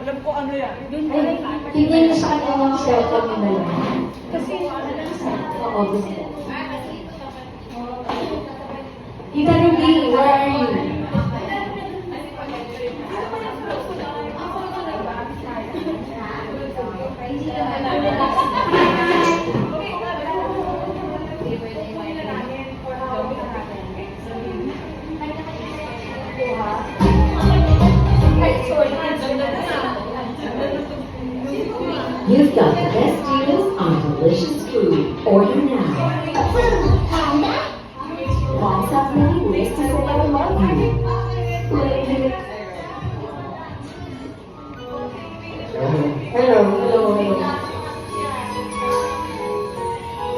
Alam ko ano yan. Ay, hindi na siya yung cellphone nila yan. Kasi Oo, gusto. Tita Ruby, where are you? You've got the best deals on delicious food. Order now. Moms have many ways to say I love you. Hello, hello, hello.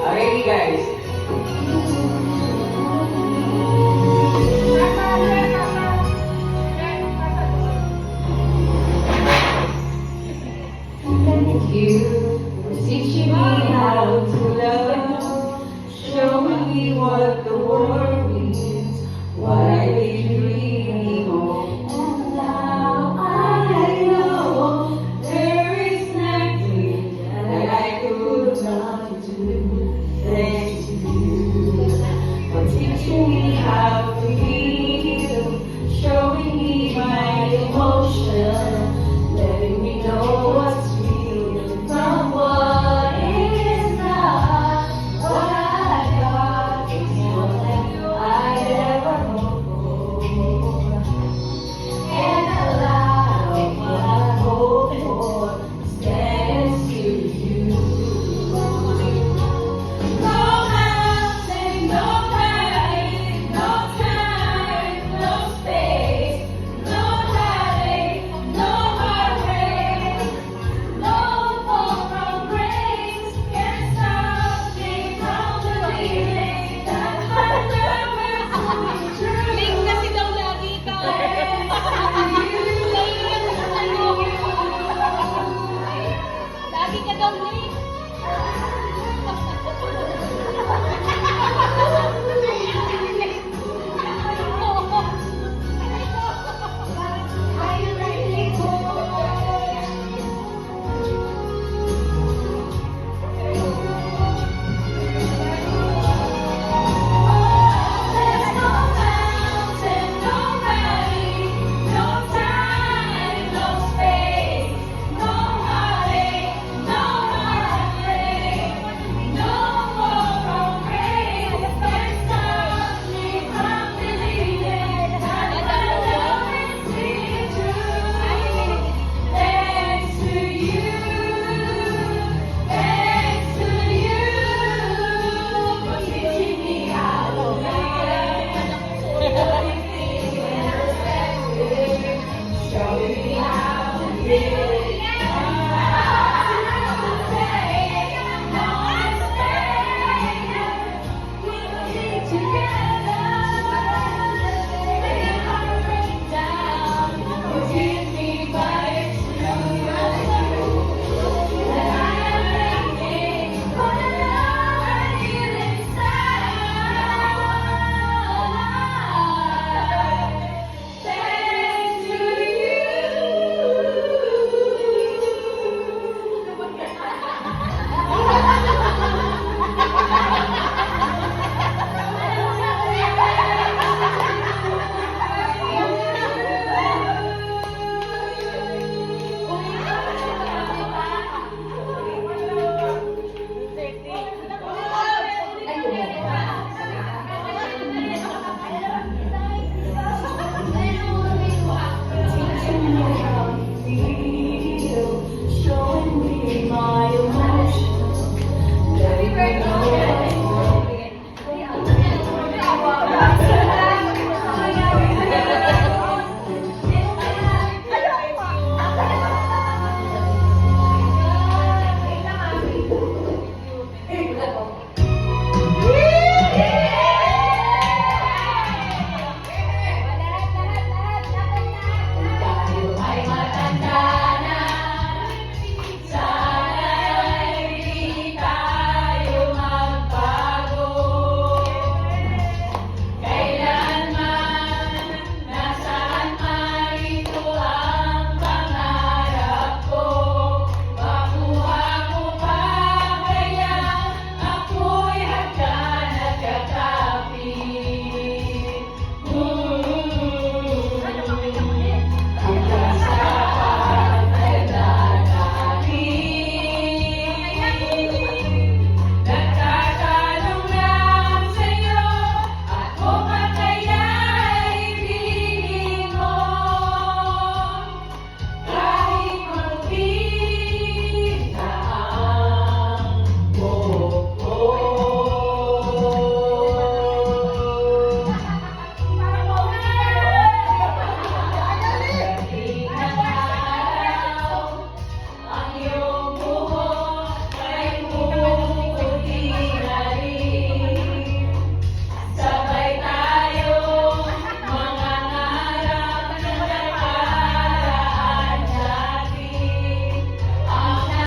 already guys. You were teaching me how to love, showing me what the world means, what I need dreaming of. And now I know there is nothing that I could not do. Thanks to you for teaching me how to feel, showing me my emotion, letting me know what's real from what is not. What I got is more than I ever hoped for, and a lot of what I hope for stands to you. No mountain, no valley, no time, no space, no heartache, no heartbreak, no fall from grace can stop me from believing that my love is true. Link kasi daw lagi ikaw. Lagi ka daw link. There's no mountain, no valley, no time, no space, no heartache, no heartbreak, no fall from grace can stop me from believing that my love is really true. Thanks to you, for teaching me how to love. Showing me how to live.